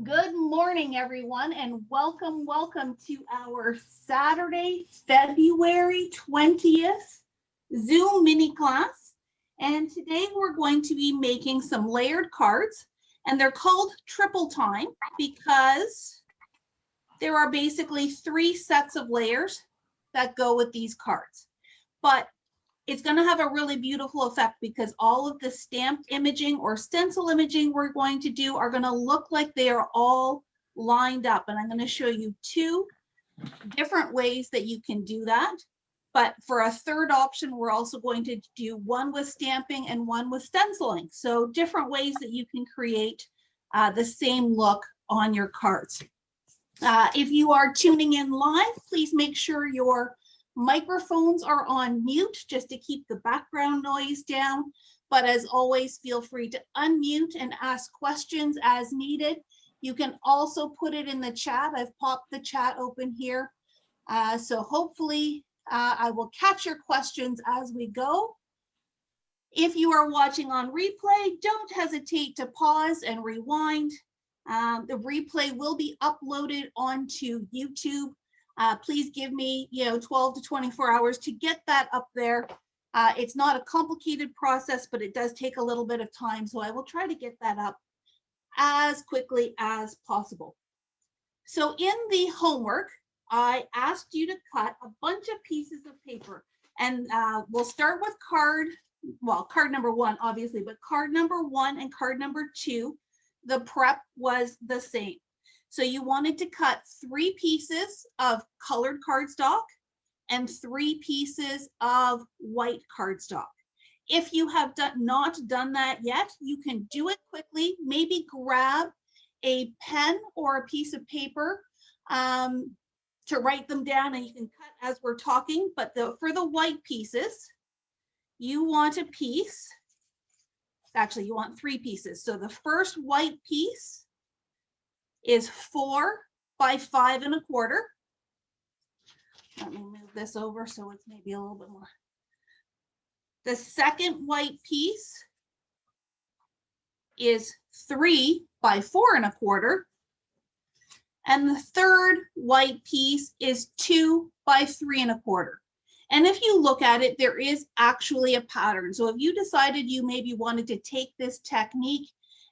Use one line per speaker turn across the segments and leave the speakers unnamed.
Good morning, everyone, and welcome to our Saturday, February 20th Zoom mini class. And today we're going to be making some layered cards, and they're called triple time because there are basically 3 sets of layers that go with these cards. But it's going to have a really beautiful effect because all of the stamped imaging or stencil imaging we're going to do are going to look like they are all lined up. And I'm going to show you 2 different ways that you can do that. But for a third option, we're also going to do one with stamping and one with stenciling. So different ways that you can create the same look on your cards. If you are tuning in live, please make sure your microphones are on mute just to keep the background noise down. But as always, feel free to unmute and ask questions as needed. You can also put it in the chat. I've popped the chat open here. So hopefully I will capture questions as we go. If you are watching on replay, don't hesitate to pause and rewind. The replay will be uploaded onto YouTube. Please give me 12 to 24 hours to get that up there. It's not a complicated process, but it does take a little bit of time. So I will try to get that up as quickly as possible. So in the homework, I asked you to cut a bunch of pieces of paper. And we'll start with card number 1, obviously, but card number 1 and card number 2, the prep was the same. So you wanted to cut 3 pieces of colored cardstock and 3 pieces of white cardstock. If you have not done that yet, you can do it quickly. Maybe grab a pen or a piece of paper to write them down, and you can cut as we're talking. But for the white pieces, you want a piece. Actually, you want 3 pieces. So the first white piece is 4 by 5 1/4. Let me move this over so it's maybe a little bit more. The second white piece is 3 by 4 1/4. And the third white piece is 2 by 3 1/4. And if you look at it, there is actually a pattern. So if you decided you maybe wanted to take this technique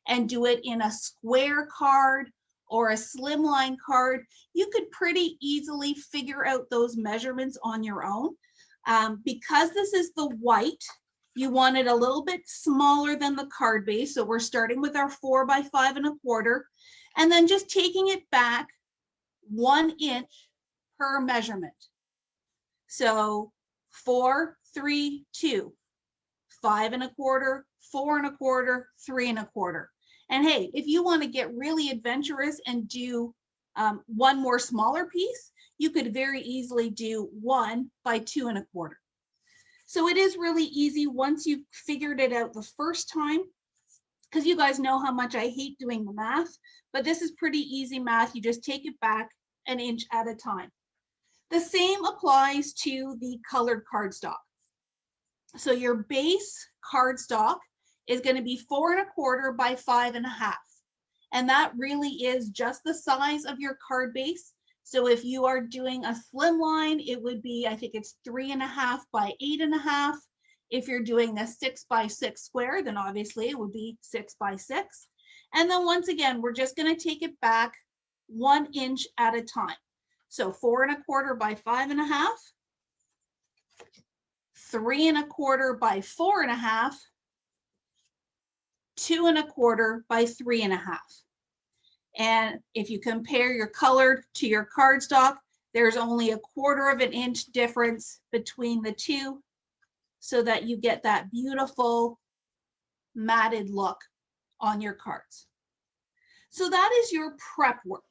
and do it in a square card or a slimline card, you could pretty easily figure out those measurements on your own. Because this is the white, you want it a little bit smaller than the card base. So we're starting with our 4 by 5 1/4, and then just taking it back 1 inch per measurement. So 4, 3, 2, 5 1/4, 4 1/4, 3 1/4. And hey, if you want to get really adventurous and do one more smaller piece, you could very easily do 1 by 2 1/4. So it is really easy once you've figured it out the first time, because you guys know how much I hate doing the math, but this is pretty easy math. You just take it back 1 inch at a time. The same applies to the colored cardstock. So your base cardstock is going to be 4 1/4 by 5 1/2. And that really is just the size of your card base. So if you are doing a slim line, it would be, I think it's 3 1/2 by 8 1/2. If you're doing a 6 by 6 square, then obviously it would be 6 by 6. And then once again, we're just going to take it back 1 inch at a time. So 4 1/4 by 5 1/2, 3 1/4 by 4 1/2, 2 1/4 by 3 1/2. And if you compare your colored to your cardstock, there's only 1/4 inch difference between the two, so that you get that beautiful matted look on your cards. So that is your prep work.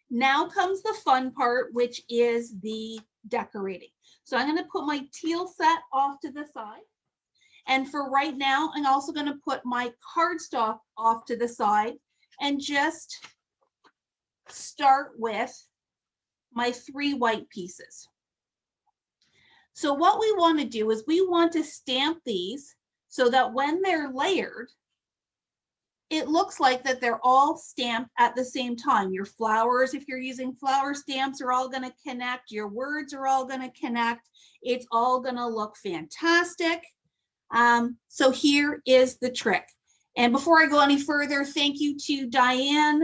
Now comes the fun part, which is the decorating. So I'm going to put my teal set off to the side. And for right now, I'm also going to put my cardstock off to the side and just start with my 3 white pieces. So what we want to do is we want to stamp these so that when they're layered, it looks like that they're all stamped at the same time. Your flowers, if you're using flower stamps, are all going to connect. Your words are all going to connect. It's all going to look fantastic. So here is the trick. And before I go any further, thank you to Diane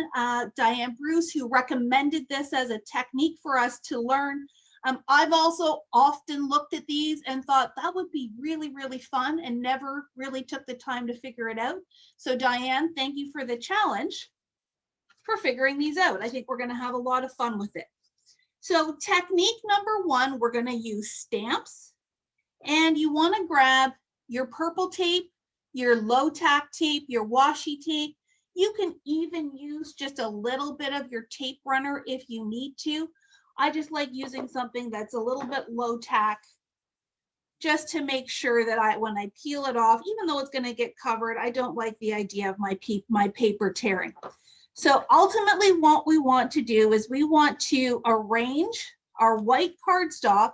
Bruce, who recommended this as a technique for us to learn. I've also often looked at these and thought that would be really, really fun and never really took the time to figure it out. So Diane, thank you for the challenge for figuring these out. I think we're going to have a lot of fun with it. So technique number one, we're going to use stamps, and you want to grab your purple tape, your low tack tape, your washi tape. You can even use just a little bit of your tape runner if you need to. I just like using something that's a little bit low tack, just to make sure that when I peel it off, even though it's going to get covered, I don't like the idea of my paper tearing. So ultimately what we want to do is we want to arrange our white cardstock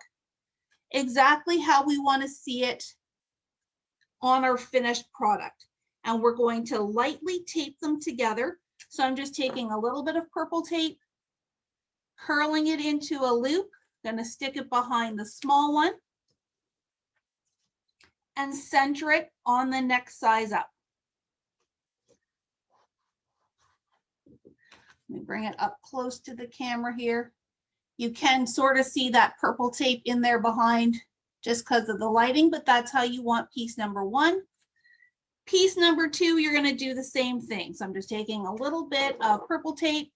exactly how we want to see it on our finished product. And we're going to lightly tape them together. So I'm just taking a little bit of purple tape, curling it into a loop, going to stick it behind the small one, and center it on the next size up. Let me bring it up close to the camera here. You can sort of see that purple tape in there behind just because of the lighting, but that's how you want piece number one. Piece number two, you're going to do the same thing. So I'm just taking a little bit of purple tape,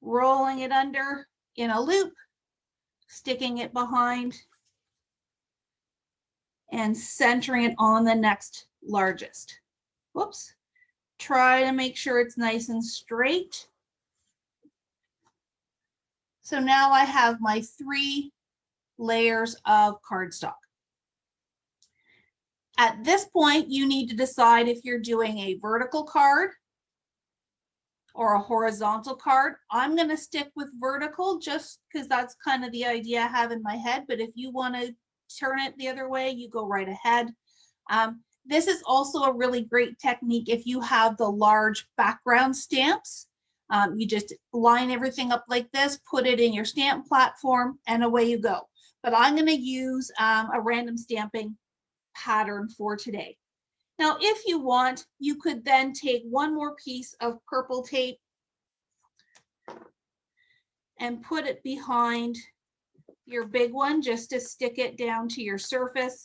rolling it under in a loop, sticking it behind, and centering it on the next largest. Whoops. Try to make sure it's nice and straight. So now I have my 3 layers of cardstock. At this point, you need to decide if you're doing a vertical card or a horizontal card. I'm going to stick with vertical just because that's kind of the idea I have in my head. But if you want to turn it the other way, you go right ahead. This is also a really great technique if you have the large background stamps. You just line everything up like this, put it in your stamp platform, and away you go. But I'm going to use a random stamping pattern for today. Now, if you want, you could then take one more piece of purple tape and put it behind your big one just to stick it down to your surface,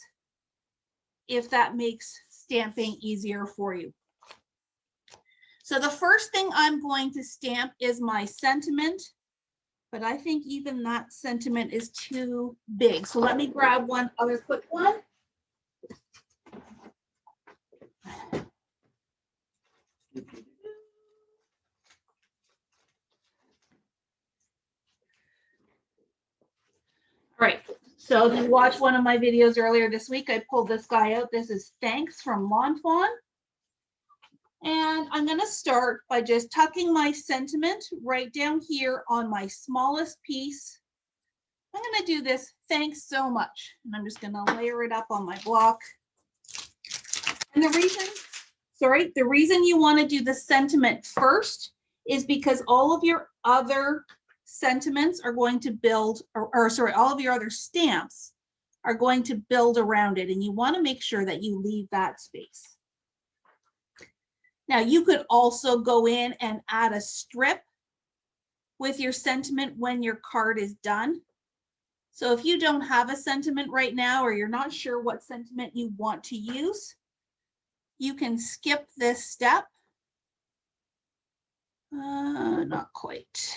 if that makes stamping easier for you. So the first thing I'm going to stamp is my sentiment, but I think even that sentiment is too big. So let me grab one other quick one. All right, so if you watched one of my videos earlier this week, I pulled this guy out. This is Thanks from Ballantyne. And I'm going to start by just tucking my sentiment right down here on my smallest piece. I'm going to do this, thanks so much. And I'm just going to layer it up on my block. And the reason you want to do the sentiment first is because all of your other sentiments are going to build, all of your other stamps are going to build around it. And you want to make sure that you leave that space. Now, you could also go in and add a strip with your sentiment when your card is done. So if you don't have a sentiment right now, or you're not sure what sentiment you want to use, you can skip this step. Not quite.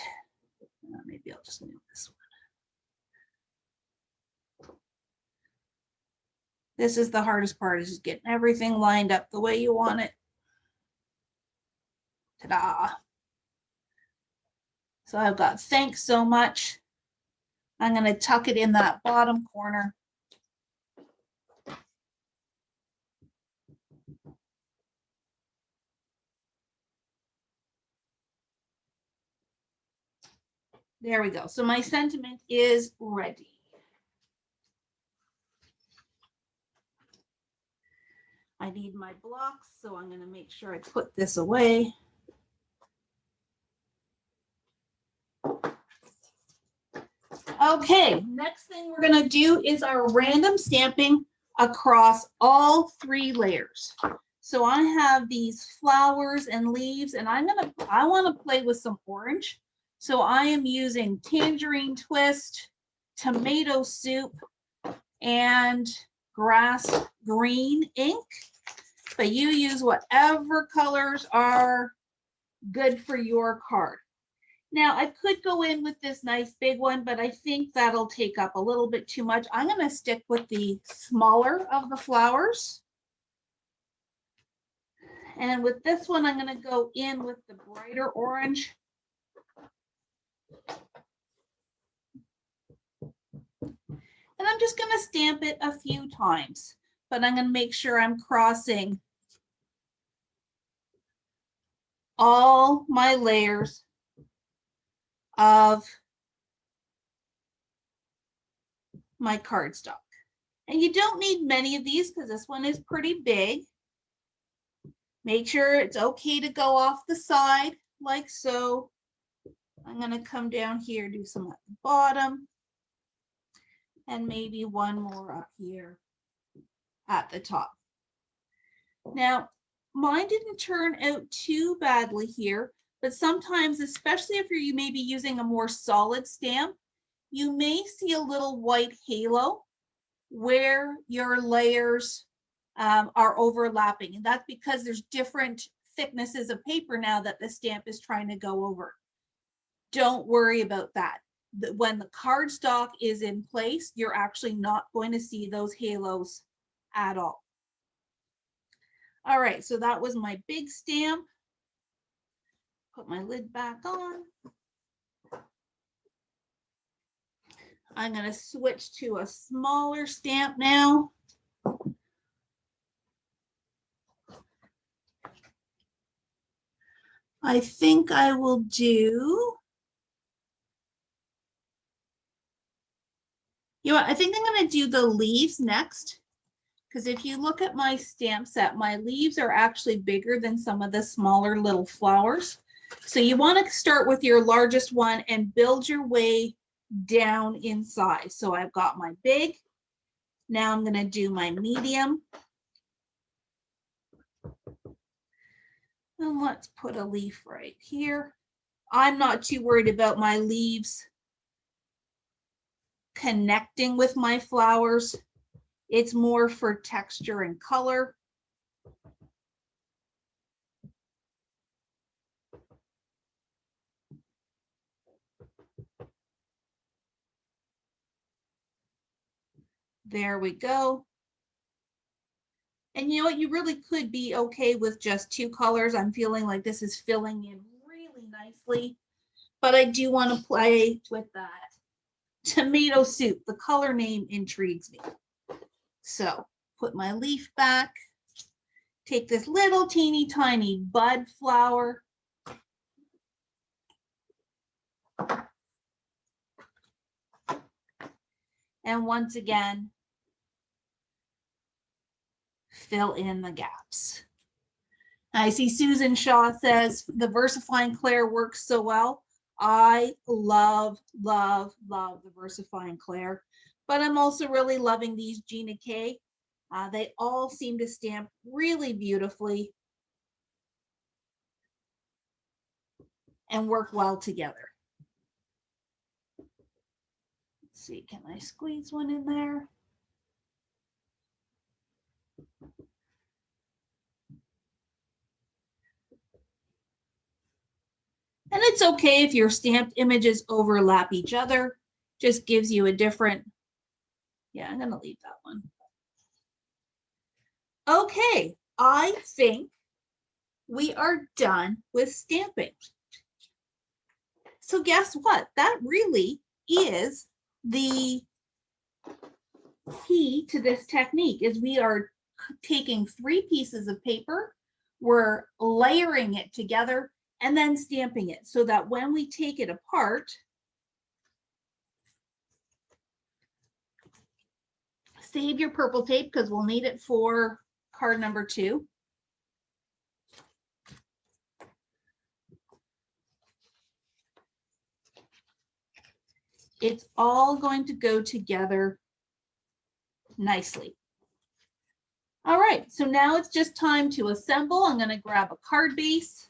Maybe I'll just move this one. This is the hardest part, is just getting everything lined up the way you want it. Ta-da. So I've got thanks so much. I'm going to tuck it in that bottom corner. There we go. So my sentiment is ready. I need my blocks, so I'm going to make sure I put this away. Okay, next thing we're going to do is our random stamping across all 3 layers. So I have these flowers and leaves, and I want to play with some orange. So I am using tangerine twist, tomato soup, and grass green ink. But you use whatever colors are good for your card. Now I could go in with this nice big one, but I think that'll take up a little bit too much. I'm going to stick with the smaller of the flowers. And with this one, I'm going to go in with the brighter orange. And I'm just going to stamp it a few times, but I'm going to make sure I'm crossing all my layers of my cardstock. And you don't need many of these because this one is pretty big. Make sure it's okay to go off the side like so. I'm going to come down here, do some at the bottom, and maybe one more up here at the top. Now, mine didn't turn out too badly here, but sometimes, especially if you're maybe using a more solid stamp, you may see a little white halo where your layers are overlapping. And that's because there's different thicknesses of paper now that the stamp is trying to go over. Don't worry about that. When the cardstock is in place, you're actually not going to see those halos at all. All right, so that was my big stamp. Put my lid back on. I'm going to switch to a smaller stamp now. I think I will do, you know what, I think I'm going to do the leaves next, because if you look at my stamp set, my leaves are actually bigger than some of the smaller little flowers. So you want to start with your largest one and build your way down in size. So I've got my big. Now I'm going to do my medium. And let's put a leaf right here. I'm not too worried about my leaves connecting with my flowers. It's more for texture and color. There we go. And you know what, you really could be okay with just 2 colors. I'm feeling like this is filling in really nicely, but I do want to play with that. Tomato soup, the color name intrigues me. So put my leaf back, take this little teeny tiny bud flower. And once again, fill in the gaps. I see Susan Shaw says the VersaFine Clair works so well. I love, love, love the VersaFine Clair, but I'm also really loving these Gina K. They all seem to stamp really beautifully and work well together. Let's see, can I squeeze one in there? And it's okay if your stamped images overlap each other, just gives you a different, yeah, I'm gonna leave that one. Okay, I think we are done with stamping. So guess what? That really is the key to this technique, is we are taking 3 pieces of paper, we're layering it together, and then stamping it so that when we take it apart, save your purple tape because we'll need it for card number 2. It's all going to go together nicely. All right, so now it's just time to assemble. I'm going to grab a card base,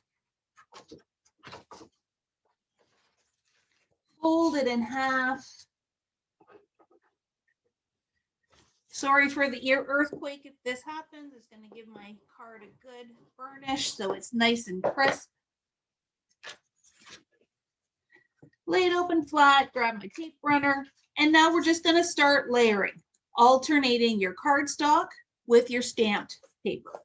fold it in half. Sorry for the ear earthquake if this happens. It's going to give my card a good burnish so it's nice and crisp. Lay it open flat, grab my tape runner, and now we're just going to start layering, alternating your cardstock with your stamped paper.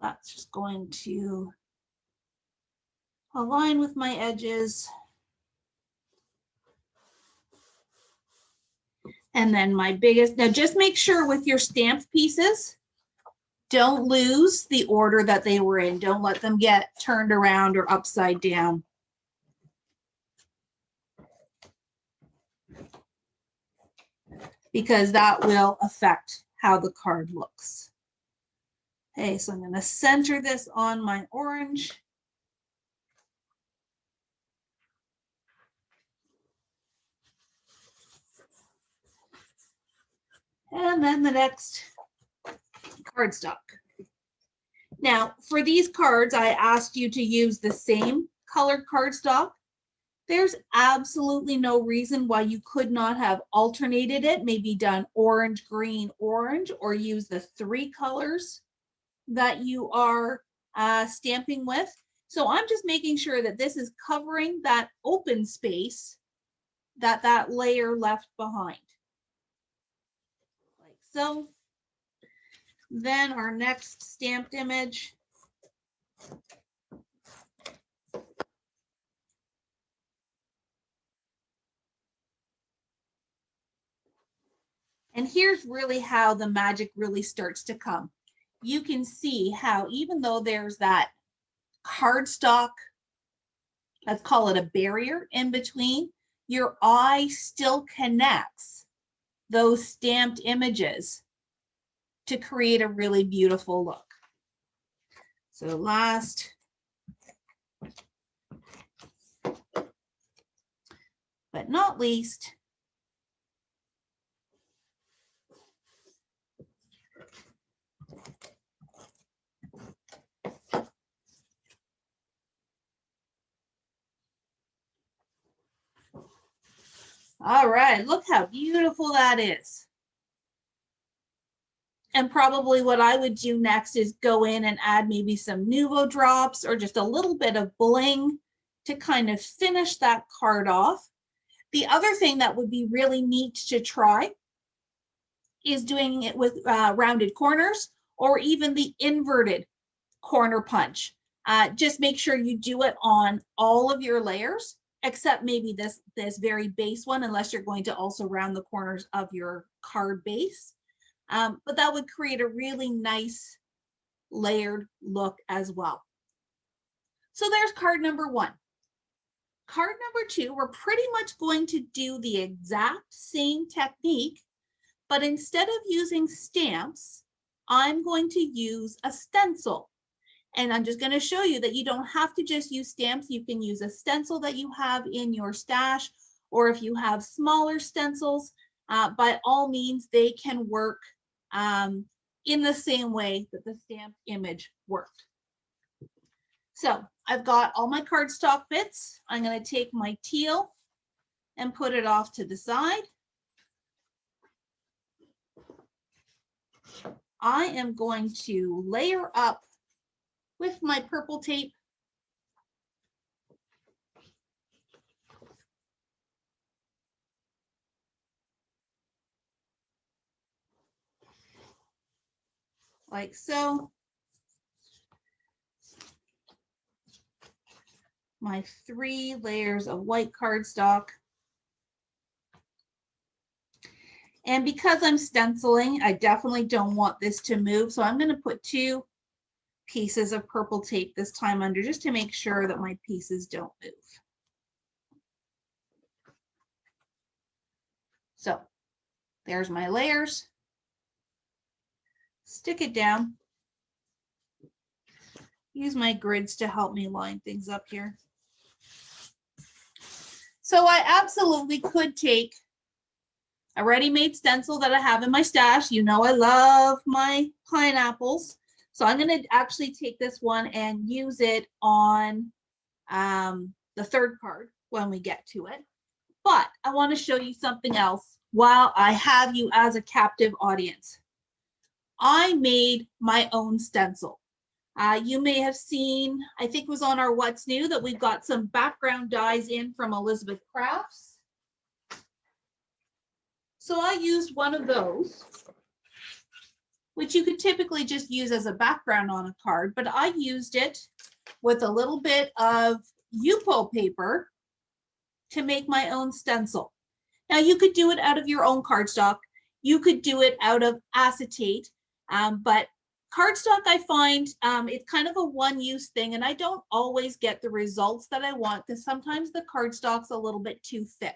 That's just going to align with my edges. And then my biggest, now just make sure with your stamped pieces, don't lose the order that they were in. Don't let them get turned around or upside down. Because that will affect how the card looks. Okay, so I'm going to center this on my orange. And then the next cardstock. Now, for these cards, I asked you to use the same colored cardstock. There's absolutely no reason why you could not have alternated it, maybe done orange, green, orange, or use the 3 colors that you are stamping with. So I'm just making sure that this is covering that open space that that layer left behind. Like so. Then our next stamped image. And here's really how the magic really starts to come. You can see how even though there's that cardstock, let's call it a barrier in between, your eye still connects those stamped images to create a really beautiful look. So last, but not least, all right, look how beautiful that is. And probably what I would do next is go in and add maybe some Nuvo drops or just a little bit of bling to kind of finish that card off. The other thing that would be really neat to try is doing it with rounded corners or even the inverted corner punch. Just make sure you do it on all of your layers, except maybe this very base one, unless you're going to also round the corners of your card base. But that would create a really nice layered look as well. So there's card number 1. Card number 2, we're pretty much going to do the exact same technique, but instead of using stamps, I'm going to use a stencil. And I'm just going to show you that you don't have to just use stamps. You can use a stencil that you have in your stash, or if you have smaller stencils, by all means, they can work in the same way that the stamped image worked. So I've got all my cardstock bits. I'm going to take my teal and put it off to the side. I am going to layer up with my purple tape. Like so. My 3 layers of white cardstock. And because I'm stenciling, I definitely don't want this to move. So I'm going to put 2 pieces of purple tape this time under, just to make sure that my pieces don't move. So there's my layers. Stick it down. Use my grids to help me line things up here. So I absolutely could take a ready-made stencil that I have in my stash. You know I love my pineapples. So I'm going to actually take this one and use it on the third card when we get to it. But I want to show you something else while I have you as a captive audience. I made my own stencil. You may have seen, I think it was on our What's New, that we've got some background dies in from Elizabeth Crafts. So I used one of those, which you could typically just use as a background on a card, but I used it with a little bit of Yupo paper to make my own stencil. Now you could do it out of your own cardstock. You could do it out of acetate, but cardstock, I find it's kind of a one-use thing, and I don't always get the results that I want because sometimes the cardstock's a little bit too thick.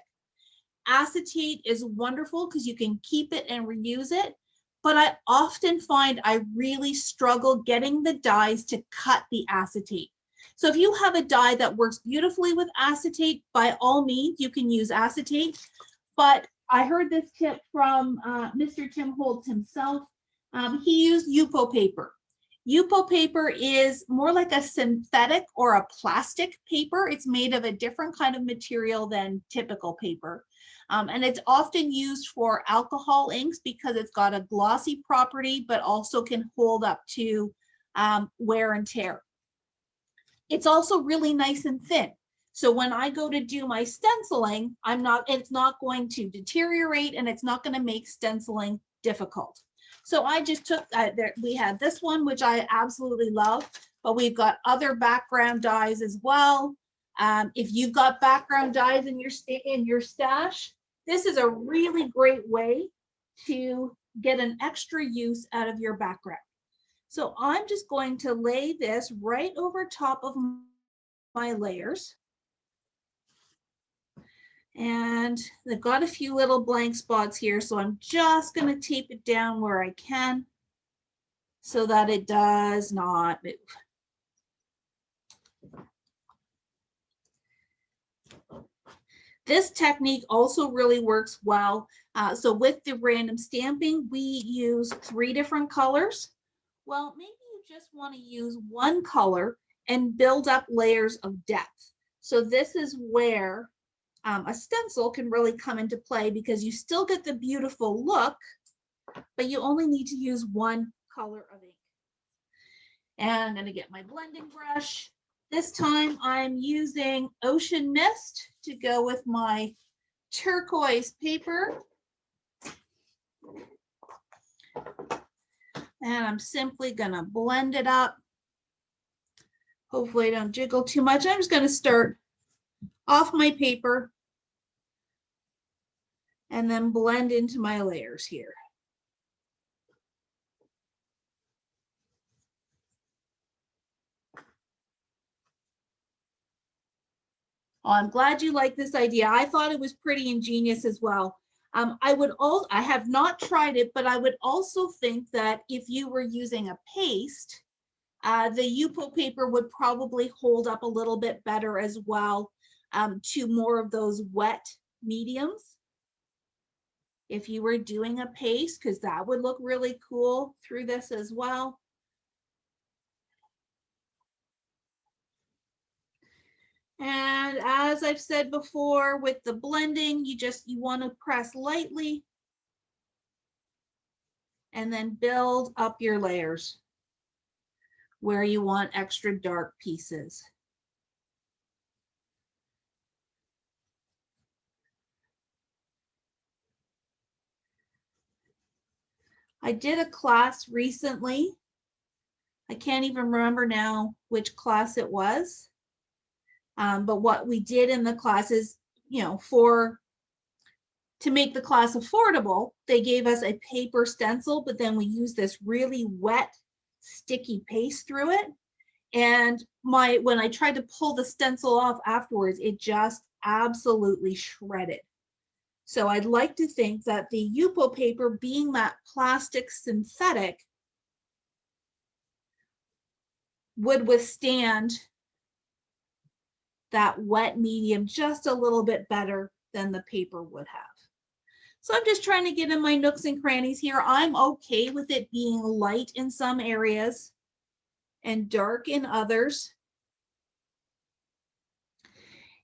Acetate is wonderful because you can keep it and reuse it, but I often find I really struggle getting the dies to cut the acetate. So if you have a die that works beautifully with acetate, by all means, you can use acetate. But I heard this tip from Mr. Tim Holtz himself. He used Yupo paper. Yupo paper is more like a synthetic or a plastic paper. It's made of a different kind of material than typical paper. And it's often used for alcohol inks because it's got a glossy property, but also can hold up to wear and tear. It's also really nice and thin. So when I go to do my stenciling, it's not going to deteriorate and it's not going to make stenciling difficult. So I just took, we had this one, which I absolutely love, but we've got other background dies as well. If you've got background dies in your stash, this is a really great way to get an extra use out of your background. So I'm just going to lay this right over top of my layers. And they've got a few little blank spots here, so I'm just going to tape it down where I can so that it does not move. This technique also really works well. So with the random stamping, we use 3 different colors. Well, maybe you just want to use one color and build up layers of depth. So this is where a stencil can really come into play because you still get the beautiful look, but you only need to use one color of ink. And I'm going to get my blending brush. This time I'm using Ocean Mist to go with my turquoise paper. And I'm simply going to blend it up. Hopefully I don't jiggle too much. I'm just going to start off my paper and then blend into my layers here. Oh, I'm glad you like this idea. I thought it was pretty ingenious as well. I have not tried it, but I would also think that if you were using a paste, the Yupo paper would probably hold up a little bit better as well to more of those wet mediums. If you were doing a paste, because that would look really cool through this as well. And as I've said before, with the blending, you want to press lightly and then build up your layers where you want extra dark pieces. I did a class recently. I can't even remember now which class it was. But what we did in the class is, to make the class affordable, they gave us a paper stencil, but then we used this really wet, sticky paste through it. And when I tried to pull the stencil off afterwards, it just absolutely shredded. So I'd like to think that the Yupo paper, being that plastic synthetic, would withstand that wet medium just a little bit better than the paper would have. So I'm just trying to get in my nooks and crannies here. I'm okay with it being light in some areas and dark in others.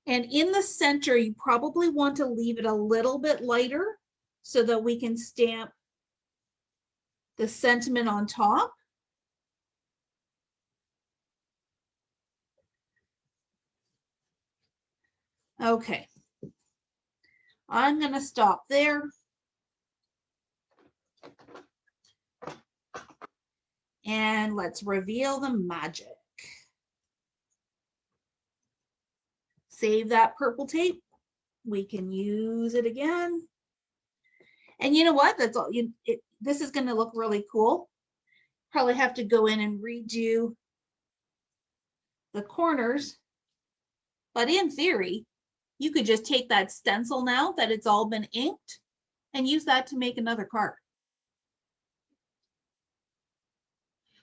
And in the center, you probably want to leave it a little bit lighter so that we can stamp the sentiment on top. Okay. I'm going to stop there. And let's reveal the magic. Save that purple tape. We can use it again. And you know what? That's all. This is going to look really cool. Probably have to go in and redo the corners. But in theory, you could just take that stencil now that it's all been inked and use that to make another card.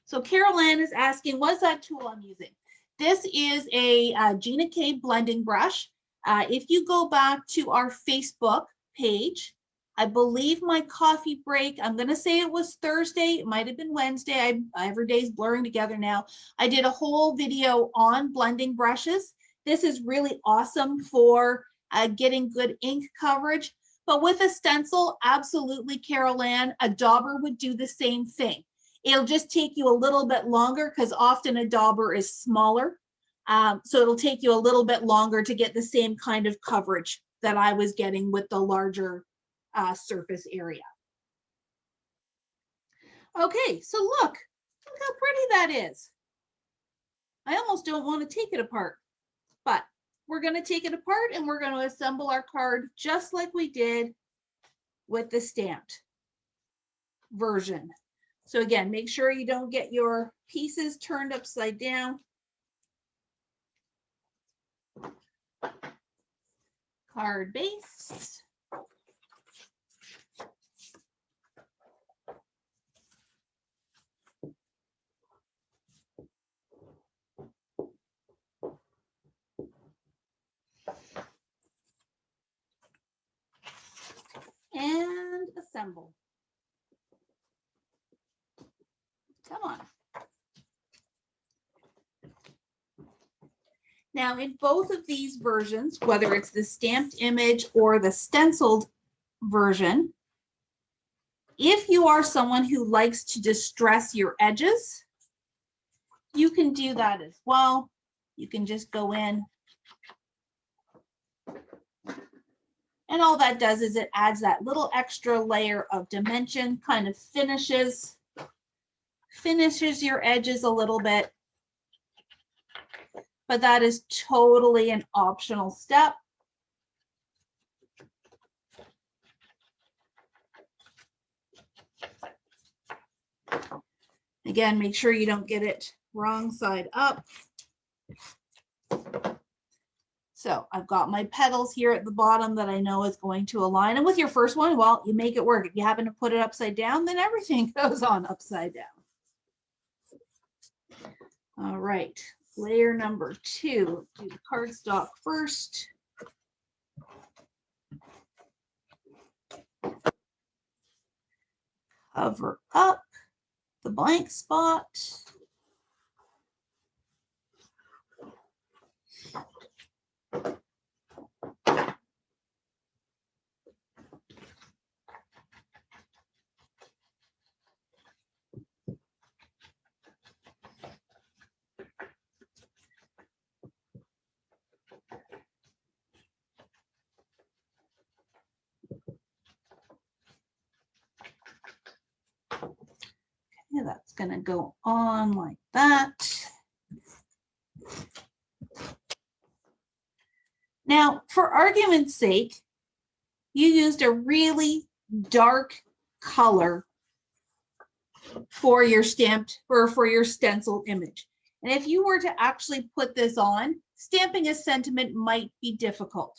So Carol Ann is asking, what's that tool I'm using? This is a Gina K blending brush. If you go back to our Facebook page, I believe my coffee break, I'm going to say it was Thursday. It might have been Wednesday. Every day's blurring together now. I did a whole video on blending brushes. This is really awesome for getting good ink coverage. But with a stencil, absolutely, Carol Ann, a dauber would do the same thing. It'll just take you a little bit longer because often a dauber is smaller. So it'll take you a little bit longer to get the same kind of coverage that I was getting with the larger surface area. Okay, so look how pretty that is. I almost don't want to take it apart, but we're going to take it apart and we're going to assemble our card just like we did with the stamped version. So again, make sure you don't get your pieces turned upside down. Card base. And assemble. Come on. Now, in both of these versions, whether it's the stamped image or the stenciled version, if you are someone who likes to distress your edges, you can do that as well. You can just go in. And all that does is it adds that little extra layer of dimension, kind of finishes your edges a little bit. But that is totally an optional step. Again, make sure you don't get it wrong side up. So I've got my petals here at the bottom that I know is going to align. And with your first one, well, you make it work. If you happen to put it upside down, then everything goes on upside down. All right, layer number 2. Do the cardstock first. Cover up the blank spot. Okay, that's going to go on like that. Now, for argument's sake, you used a really dark color for your stamped or for your stenciled image. And if you were to actually put this on, stamping a sentiment might be difficult.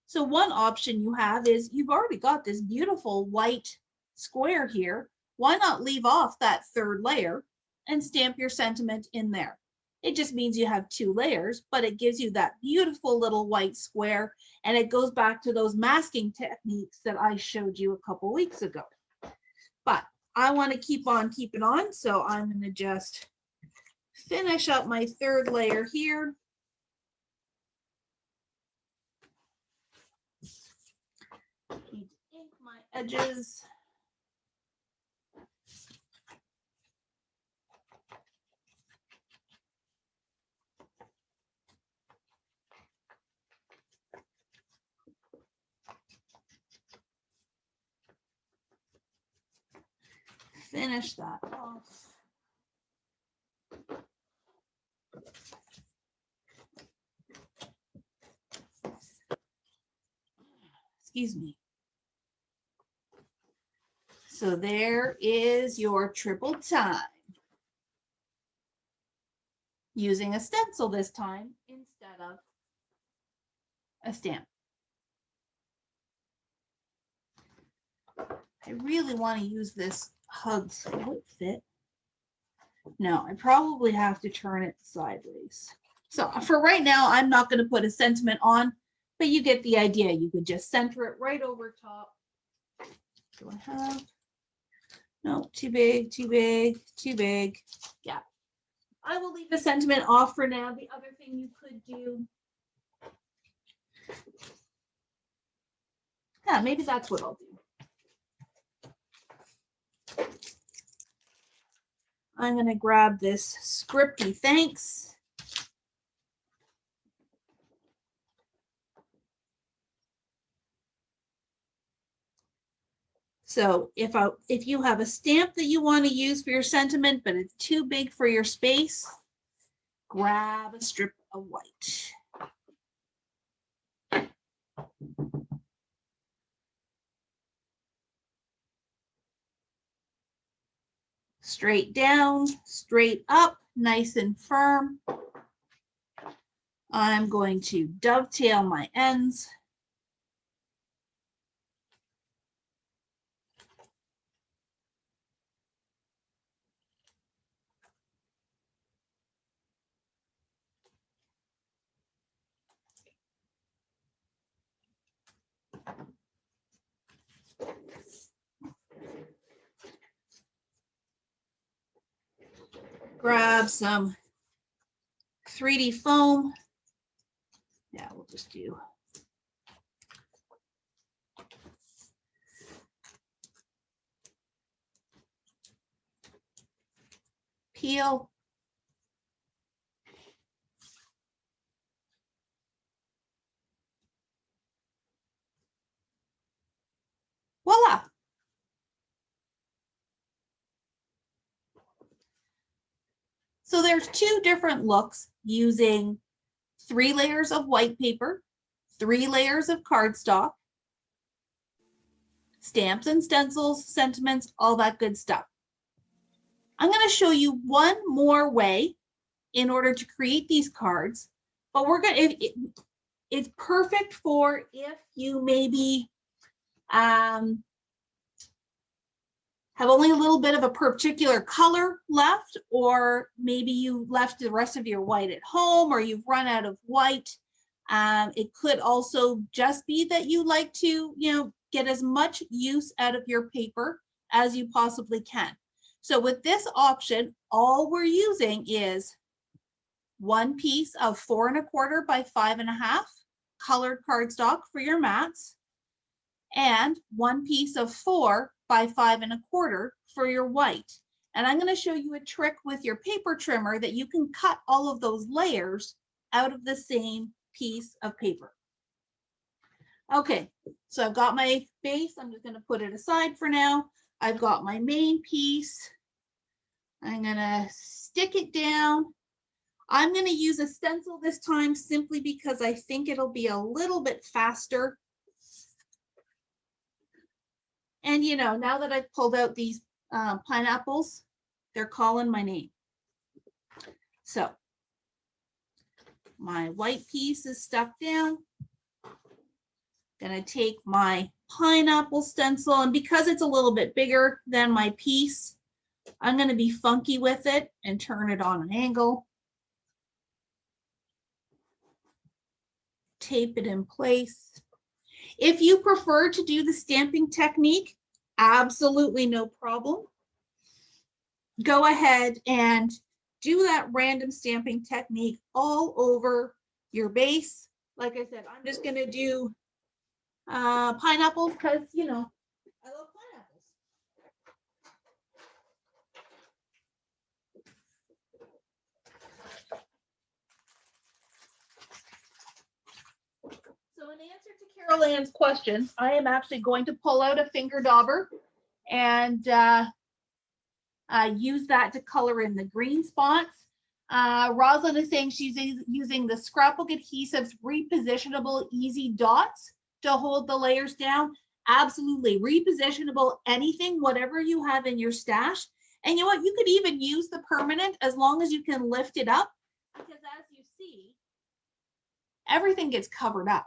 So one option you have is you've already got this beautiful white square here. Why not leave off that third layer and stamp your sentiment in there? It just means you have 2 layers, but it gives you that beautiful little white square, and it goes back to those masking techniques that I showed you a couple weeks ago. But I want to keep on keeping on, so I'm going to just finish up my third layer here. Need to ink my edges. Finish that off. Excuse me. So there is your triple time. Using a stencil this time instead of a stamp. I really want to use this hug so it would fit. No, I probably have to turn it sideways. So for right now, I'm not going to put a sentiment on, but you get the idea. You could just center it right over top. Do I have? No, too big, too big, too big. Yeah. I will leave the sentiment off for now. The other thing you could do. Yeah, maybe that's what I'll do. I'm going to grab this scripty thanks. So if you have a stamp that you want to use for your sentiment, but it's too big for your space, grab a strip of white. Straight down, straight up, nice and firm. I'm going to dovetail my ends. Grab some 3D foam. Yeah, we'll just do peel. Voila. So there's 2 different looks using 3 layers of white paper, 3 layers of cardstock, stamps and stencils, sentiments, all that good stuff. I'm going to show you one more way in order to create these cards, but we're going to, it's perfect for if you maybe have only a little bit of a particular color left, or maybe you left the rest of your white at home, or you've run out of white. It could also just be that you like to, get as much use out of your paper as you possibly can. So with this option, all we're using is 1 piece of 4 1/4 by 5 1/2 colored cardstock for your mats, and 1 piece of 4 by 5 1/4 for your white. And I'm going to show you a trick with your paper trimmer that you can cut all of those layers out of the same piece of paper. Okay, so I've got my base. I'm just going to put it aside for now. I've got my main piece. I'm going to stick it down. I'm going to use a stencil this time simply because I think it'll be a little bit faster. And now that I've pulled out these pineapples, they're calling my name. So my white piece is stuck down. Gonna take my pineapple stencil, and because it's a little bit bigger than my piece, I'm gonna be funky with it and turn it on an angle. Tape it in place. If you prefer to do the stamping technique, absolutely no problem. Go ahead and do that random stamping technique all over your base. Like I said, I'm just going to do pineapple because, you know, I love pineapples. So in answer to Carol Ann's question, I am actually going to pull out a finger dauber and use that to color in the green spots. Rosalind is saying she's using the Scrapbook Adhesives repositionable easy dots to hold the layers down. Absolutely, repositionable anything, whatever you have in your stash. And you know what, you could even use the permanent as long as you can lift it up, because as you see, everything gets covered up.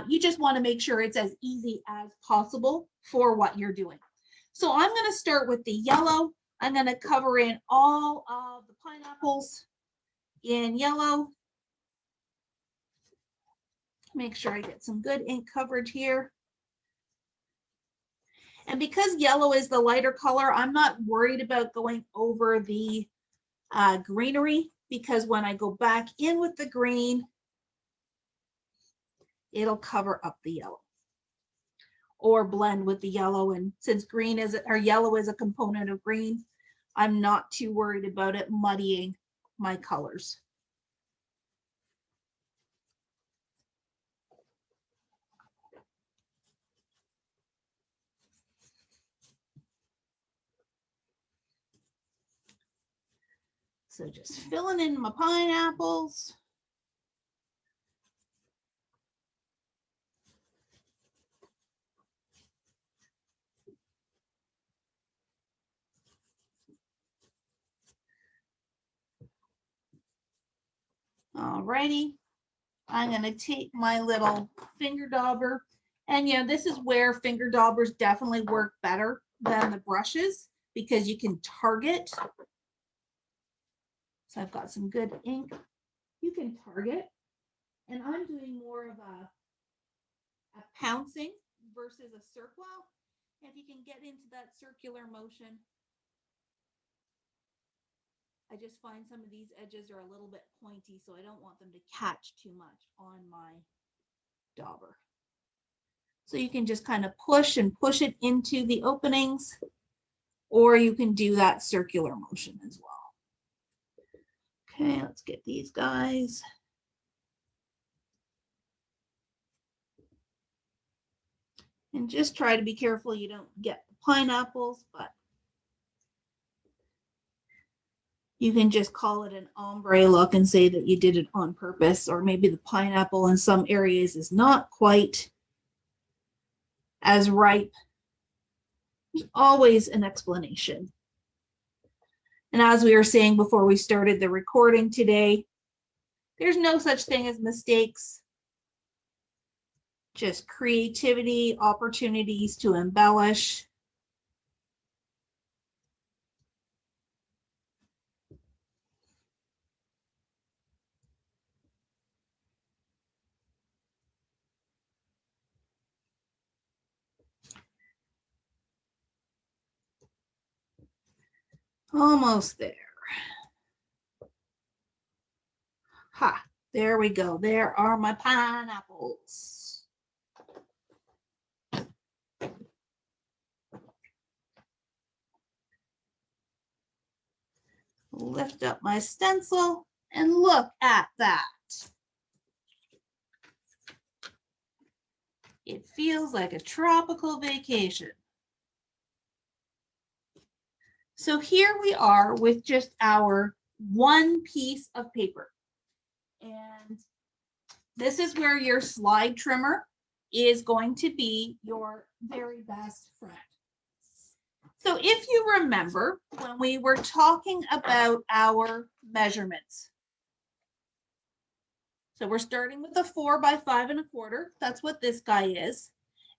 You just want to make sure it's as easy as possible for what you're doing. So I'm going to start with the yellow. I'm going to cover in all of the pineapples in yellow. Make sure I get some good ink coverage here. And because yellow is the lighter color, I'm not worried about going over the greenery, because when I go back in with the green, it'll cover up the yellow or blend with the yellow. And since green is, or yellow is a component of green, I'm not too worried about it muddying my colors. So just filling in my pineapples. All righty. I'm going to take my little finger dauber, and you know, this is where finger daubers definitely work better than the brushes, because you can target. So I've got some good ink. You can target, and I'm doing more of a pouncing versus a circle. If you can get into that circular motion, I just find some of these edges are a little bit pointy, so I don't want them to catch too much on my dauber. So you can just kind of push it into the openings, or you can do that circular motion as well. Okay, let's get these guys. And just try to be careful you don't get the pineapples, but you can just call it an ombre look and say that you did it on purpose, or maybe the pineapple in some areas is not quite as ripe. There's always an explanation. And as we were saying before we started the recording today, there's no such thing as mistakes, just creativity, opportunities to embellish. Almost there. Ha, there we go. There are my pineapples. Lift up my stencil and look at that. It feels like a tropical vacation. So here we are with just our one piece of paper. And this is where your slide trimmer is going to be your very best friend. So if you remember, when we were talking about our measurements, So we're starting with a 4 by 5 1/4. That's what this guy is.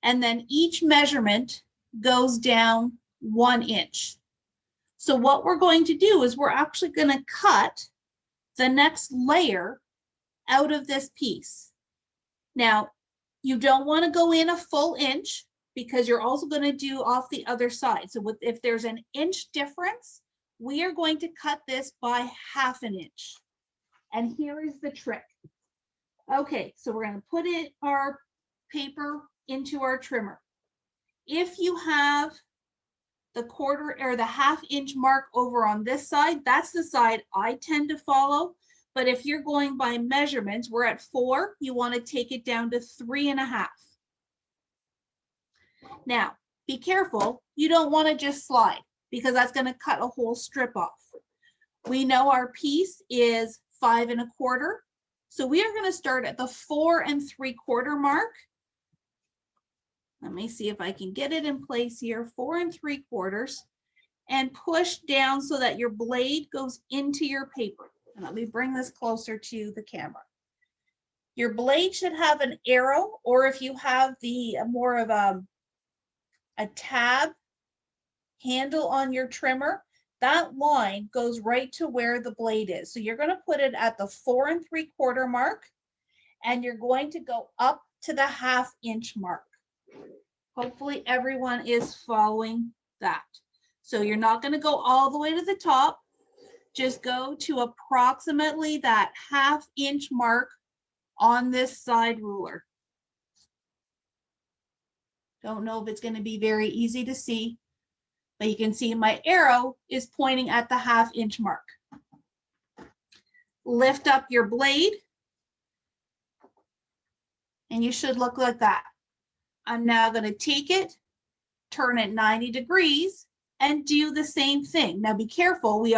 And then each measurement goes down 1 inch. So what we're going to do is we're actually going to cut the next layer out of this piece. Now, you don't want to go in a full inch because you're also going to do off the other side. So if there's an inch difference, we are going to cut this by 1/2 inch. And here is the trick. Okay, so we're going to put our paper into our trimmer. If you have the 1/4 or the 1/2 inch mark over on this side, that's the side I tend to follow. But if you're going by measurements, we're at 4, you want to take it down to 3 1/2. Now, be careful, you don't want to just slide because that's going to cut a whole strip off. We know our piece is 5 1/4. So we are going to start at the 4 3/4 mark. Let me see if I can get it in place here. 4 3/4, and push down so that your blade goes into your paper. And let me bring this closer to the camera. Your blade should have an arrow, or if you have the more of a tab handle on your trimmer, that line goes right to where the blade is. So you're going to put it at the 4 3/4 mark, and you're going to go up to the 1/2 inch mark. Hopefully everyone is following that. So you're not going to go all the way to the top. Just go to approximately that 1/2 inch mark on this side ruler. Don't know if it's going to be very easy to see, but you can see my arrow is pointing at the 1/2 inch mark. Lift up your blade, and you should look like that. I'm now going to take it, turn it 90 degrees, and do the same thing. Now be careful, we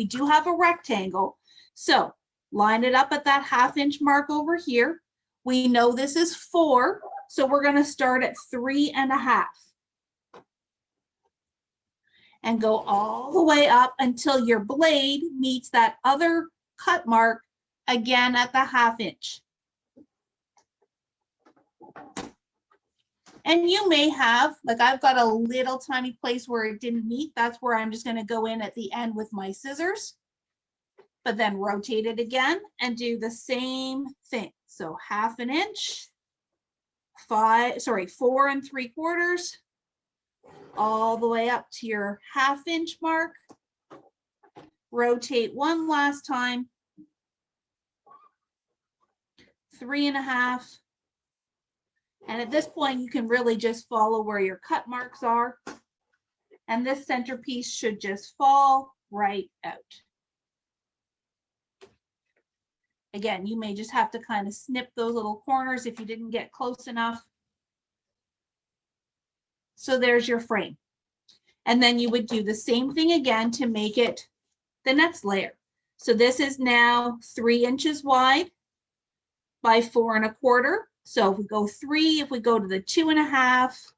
do have a rectangle. So line it up at that 1/2 inch mark over here. We know this is 4, so we're going to start at 3 1/2. And go all the way up until your blade meets that other cut mark again at the 1/2 inch. And you may have, like I've got a little tiny place where it didn't meet. That's where I'm just going to go in at the end with my scissors, but then rotate it again and do the same thing. So 1/2 inch, 4 3/4, all the way up to your 1/2 inch mark. Rotate one last time, 3 1/2. And at this point, you can really just follow where your cut marks are. And this centerpiece should just fall right out. Again, you may just have to kind of snip those little corners if you didn't get close enough. So there's your frame. And then you would do the same thing again to make it the next layer. So this is now 3 inches wide by 4 1/4. So if we go 3, if we go to the 2 1/2,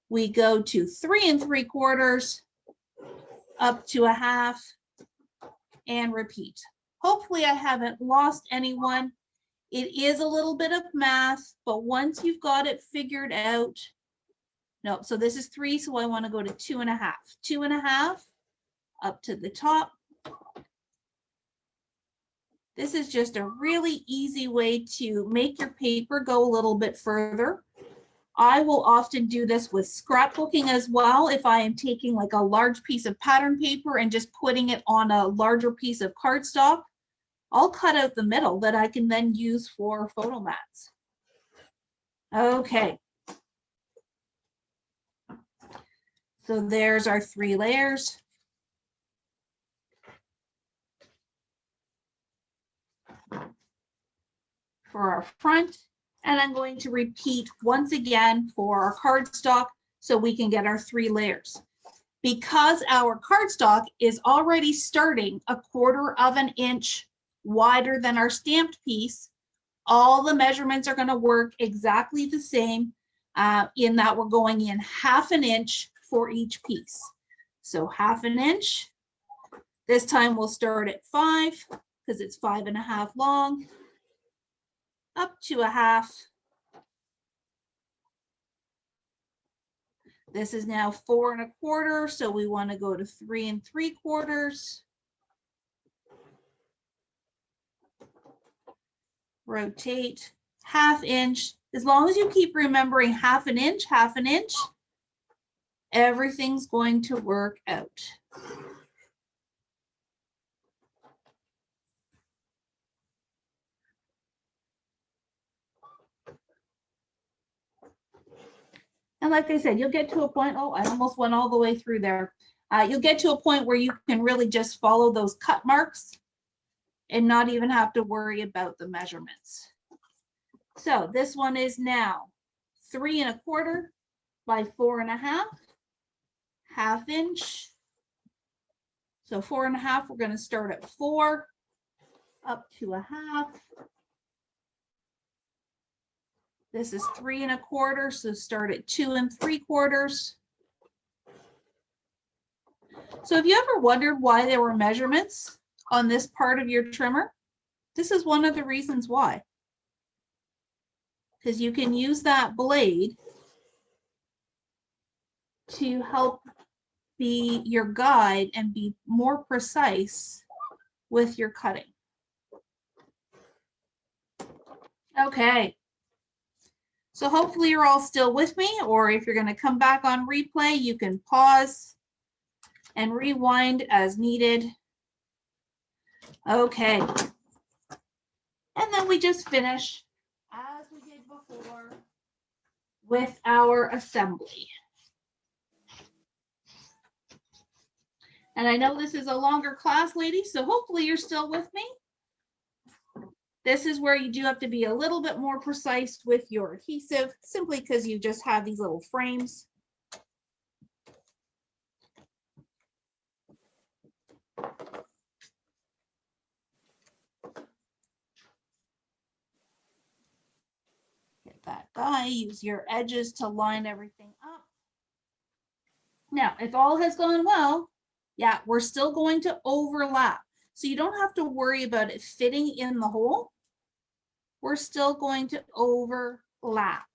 we go to 3 3/4, up to 1/2, and repeat. Hopefully I haven't lost anyone. It is a little bit of math, but once you've got it figured out, no, so this is 3, so I want to go to 2 1/2. 2 1/2, up to the top. This is just a really easy way to make your paper go a little bit further. I will often do this with scrapbooking as well. If I am taking like a large piece of pattern paper and just putting it on a larger piece of cardstock, I'll cut out the middle that I can then use for photo mats. Okay. So there's our 3 layers. For our front, and I'm going to repeat once again for our cardstock so we can get our 3 layers. Because our cardstock is already starting 1/4 inch wider than our stamped piece, all the measurements are going to work exactly the same in that we're going in 1/2 inch for each piece. So 1/2 inch. This time we'll start at 5 because it's 5 1/2 long. up to a half. This is now 4 1/4, so we want to go to 3 3/4. Rotate 1/2 inch. As long as you keep remembering 1/2 inch, everything's going to work out. And like I said, you'll get to a point, oh, I almost went all the way through there. You'll get to a point where you can really just follow those cut marks and not even have to worry about the measurements. So this one is now 3 1/4 by 4 1/2, 1/2 inch. So 4 1/2, we're going to start at 4, up to a half. This is 3 1/4, so start at 2 3/4. So have you ever wondered why there were measurements on this part of your trimmer? This is one of the reasons why. Because you can use that blade to help be your guide and be more precise with your cutting. Okay. So hopefully you're all still with me, or if you're going to come back on replay, you can pause and rewind as needed. Okay. And then we just finish, as we did before, with our assembly. And I know this is a longer class, ladies, so hopefully you're still with me. This is where you do have to be a little bit more precise with your adhesive, simply because you just have these little frames. Get that guy, use your edges to line everything up. Now, if all has gone well, yeah, we're still going to overlap. So you don't have to worry about it fitting in the hole. We're still going to overlap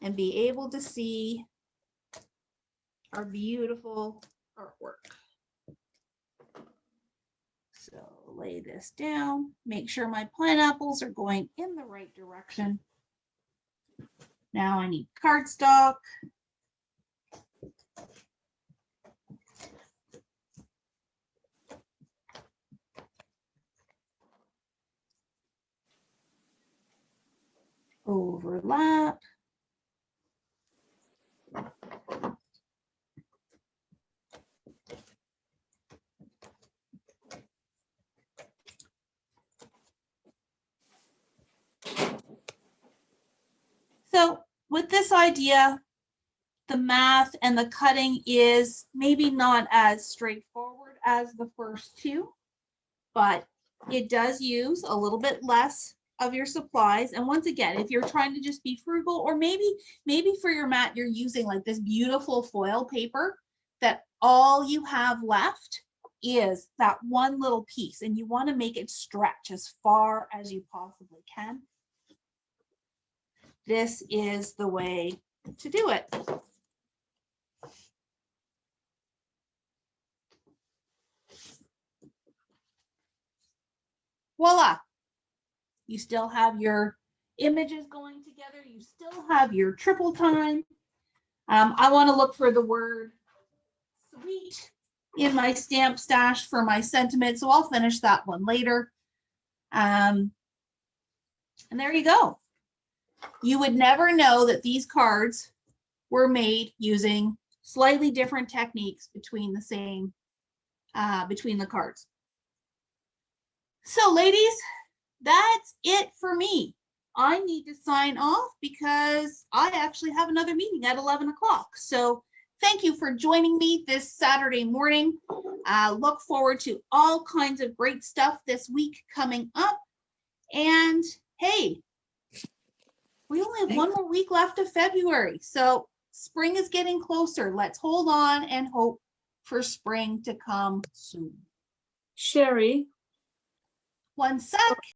and be able to see our beautiful artwork. So lay this down, make sure my pineapples are going in the right direction. Now I need cardstock. Overlap. So with this idea, the math and the cutting is maybe not as straightforward as the first two, but it does use a little bit less of your supplies. And once again, if you're trying to just be frugal, or maybe for your mat, you're using like this beautiful foil paper that all you have left is that one little piece, and you want to make it stretch as far as you possibly can. This is the way to do it. Voila. You still have your images going together. You still have your triple time. I want to look for the word sweet in my stamp stash for my sentiment, so I'll finish that one later. And there you go. You would never know that these cards were made using slightly different techniques between the same, between the cards. So ladies, that's it for me. I need to sign off because I actually have another meeting at 11 o'clock. So thank you for joining me this Saturday morning. Look forward to all kinds of great stuff this week coming up. And hey, we only have one more week left of February. So spring is getting closer. Let's hold on and hope for spring to come soon.
Sheri,
One sec.